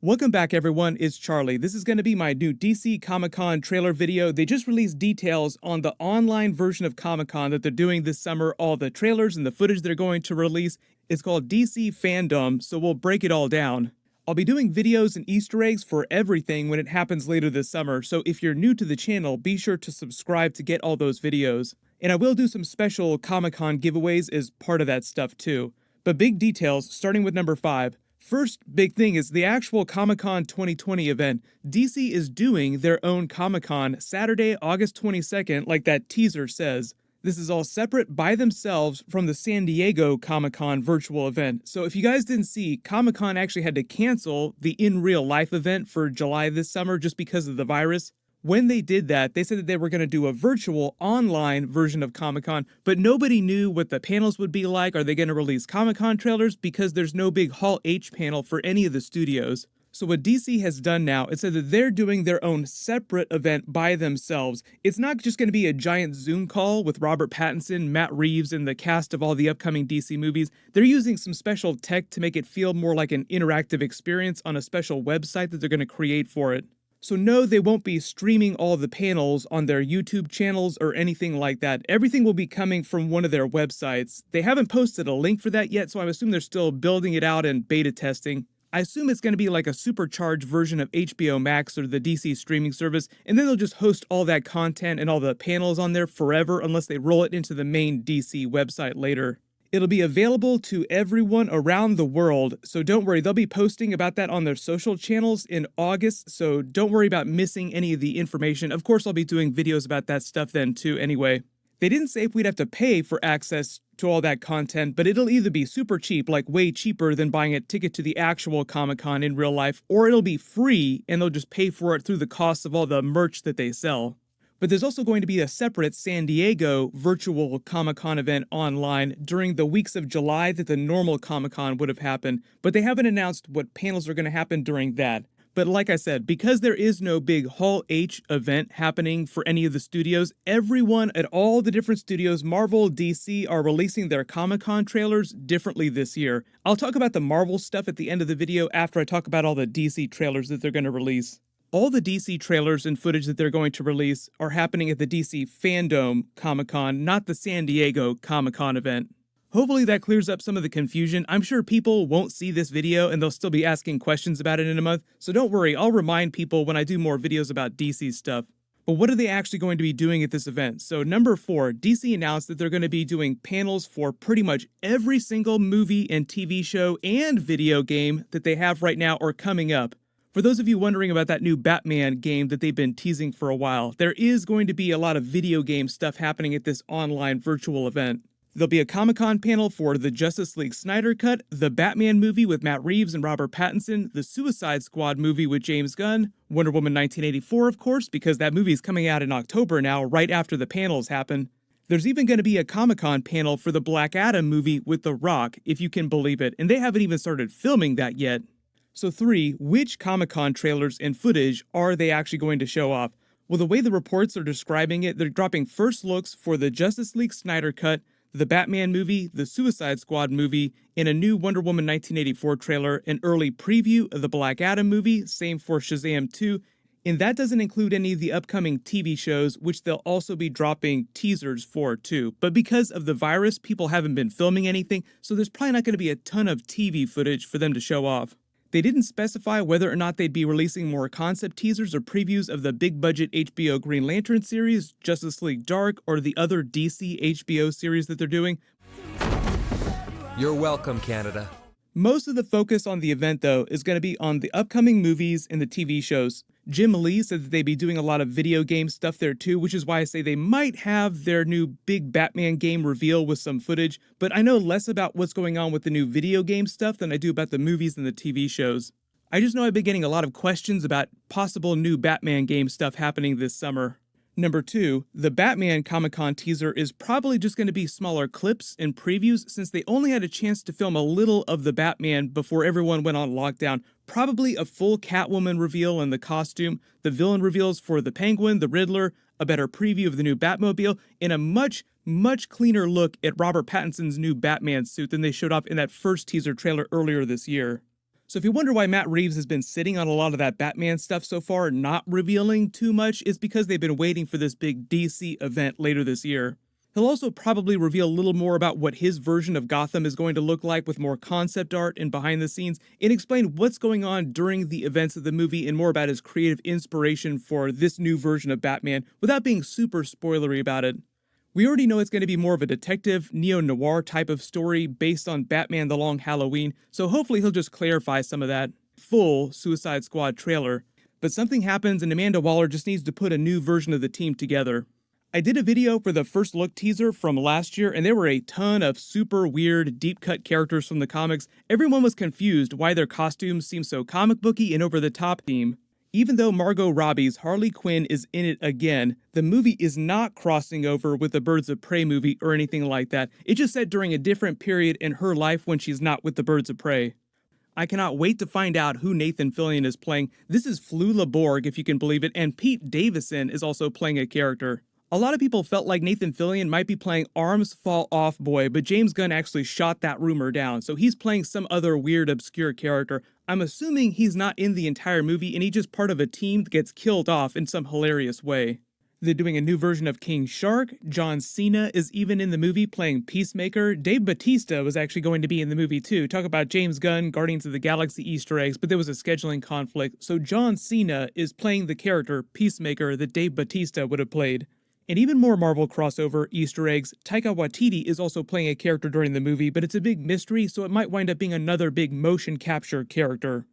Welcome back everyone, it's Charlie. This is going to be my new DC Comic-Con trailer video. They just released details on the online version of Comic-Con that they're doing this summer, all the trailers and the footage they're going to release. It's called DC Fandome, so we'll break it all down. I'll be doing videos and Easter eggs for everything when it happens later this summer, so if you're new to the channel, be sure to subscribe to get all those videos. And I will do some special Comic-Con giveaways as part of that stuff too. But big details, starting with number 5. First big thing is the actual Comic-Con 2020 event. DC is doing their own Comic-Con Saturday, August 22nd, like that teaser says. This is all separate by themselves from the San Diego Comic-Con virtual event. So if you guys didn't see, Comic-Con actually had to cancel the in real life event for July this summer just because of the virus. When they did that, they said that they were going to do a virtual online version of Comic-Con, but nobody knew what the panels would be like. Are they going to release Comic-Con trailers? Because there's no big Hall H panel for any of the studios. So what DC has done now is said that they're doing their own separate event by themselves. It's not just going to be a giant Zoom call with Robert Pattinson, Matt Reeves, and the cast of all the upcoming DC movies. They're using some special tech to make it feel more like an interactive experience on a special website that they're going to create for it. So no, they won't be streaming all the panels on their YouTube channels or anything like that. Everything will be coming from one of their websites. They haven't posted a link for that yet, so I assume they're still building it out and beta testing. I assume it's going to be like a supercharged version of HBO Max or the DC streaming service, and then they'll just host all that content and all the panels on there forever unless they roll it into the main DC website later. It'll be available to everyone around the world, so don't worry, they'll be posting about that on their social channels in August, so don't worry about missing any of the information. Of course, I'll be doing videos about that stuff then too anyway. They didn't say if we'd have to pay for access to all that content, but it'll either be super cheap, like way cheaper than buying a ticket to the actual Comic-Con in real life, or it'll be free and they'll just pay for it through the cost of all the merch that they sell. But there's also going to be a separate San Diego virtual Comic-Con event online during the weeks of July that the normal Comic-Con would have happened, but they haven't announced what panels are going to happen during that. But like I said, because there is no big Hall H event happening for any of the studios, everyone at all the different studios, Marvel, DC, are releasing their Comic-Con trailers differently this year. I'll talk about the Marvel stuff at the end of the video after I talk about all the DC trailers that they're going to release. All the DC trailers and footage that they're going to release are happening at the DC Fandome Comic-Con, not the San Diego Comic-Con event. Hopefully that clears up some of the confusion. I'm sure people won't see this video and they'll still be asking questions about it in a month, so don't worry, I'll remind people when I do more videos about DC stuff. But what are they actually going to be doing at this event? So number 4, DC announced that they're going to be doing panels for pretty much every single movie and TV show and video game that they have right now or coming up. For those of you wondering about that new Batman game that they've been teasing for a while, there is going to be a lot of video game stuff happening at this online virtual event. There'll be a Comic-Con panel for the Justice League Snyder Cut, the Batman movie with Matt Reeves and Robert Pattinson, the Suicide Squad movie with James Gunn, Wonder Woman 1984 of course, because that movie is coming out in October now, right after the panels happen. There's even going to be a Comic-Con panel for the Black Adam movie with The Rock, if you can believe it, and they haven't even started filming that yet. So 3, which Comic-Con trailers and footage are they actually going to show off? Well, the way the reports are describing it, they're dropping first looks for the Justice League Snyder Cut, the Batman movie, the Suicide Squad movie, and a new Wonder Woman 1984 trailer, an early preview of the Black Adam movie, same for Shazam 2, and that doesn't include any of the upcoming TV shows, which they'll also be dropping teasers for too. But because of the virus, people haven't been filming anything, so there's probably not going to be a ton of TV footage for them to show off. They didn't specify whether or not they'd be releasing more concept teasers or previews of the big-budget HBO Green Lantern series, Justice League Dark, or the other DC HBO series that they're doing. You're welcome, Canada. Most of the focus on the event, though, is going to be on the upcoming movies and the TV shows. Jim Lee said that they'd be doing a lot of video game stuff there too, which is why I say they might have their new big Batman game reveal with some footage, but I know less about what's going on with the new video game stuff than I do about the movies and the TV shows. I just know I've been getting a lot of questions about possible new Batman game stuff happening this summer. Number 2, the Batman Comic-Con teaser is probably just going to be smaller clips and previews since they only had a chance to film a little of the Batman before everyone went on lockdown. Probably a full Catwoman reveal in the costume, the villain reveals for the Penguin, the Riddler, a better preview of the new Batmobile, and a much cleaner look at Robert Pattinson's new Batman suit than they showed off in that first teaser trailer earlier this year. So if you wonder why Matt Reeves has been sitting on a lot of that Batman stuff so far, not revealing too much, it's because they've been waiting for this big DC event later this year. He'll also probably reveal a little more about what his version of Gotham is going to look like with more concept art and behind the scenes, and explain what's going on during the events of the movie and more about his creative inspiration for this new version of Batman without being super spoilery about it. We already know it's going to be more of a detective, neo-noir type of story based on Batman the Long Halloween, so hopefully he'll just clarify some of that full Suicide Squad trailer. But something happens and Amanda Waller just needs to put a new version of the team together. I did a video for the first look teaser from last year, and there were a ton of super weird, deep-cut characters from the comics. Everyone was confused why their costumes seemed so comic booky and over the top theme. Even though Margot Robbie's Harley Quinn is in it again, the movie is not crossing over with the Birds of Prey movie or anything like that. It's just set during a different period in her life when she's not with the Birds of Prey. I cannot wait to find out who Nathan Fillion is playing. This is Flula Borg, if you can believe it, and Pete Davidson is also playing a character. A lot of people felt like Nathan Fillion might be playing Arms Fall Off Boy, but James Gunn actually shot that rumor down, so he's playing some other weird, obscure character. I'm assuming he's not in the entire movie and he's just part of a team that gets killed off in some hilarious way. They're doing a new version of King Shark. John Cena is even in the movie playing Peacemaker. Dave Bautista was actually going to be in the movie too. Talk about James Gunn, Guardians of the Galaxy Easter eggs, but there was a scheduling conflict, so John Cena is playing the character Peacemaker that Dave Bautista would have played. And even more Marvel crossover Easter eggs, Taika Waititi is also playing a character during the movie, but it's a big mystery, so it might wind up being another big motion capture character.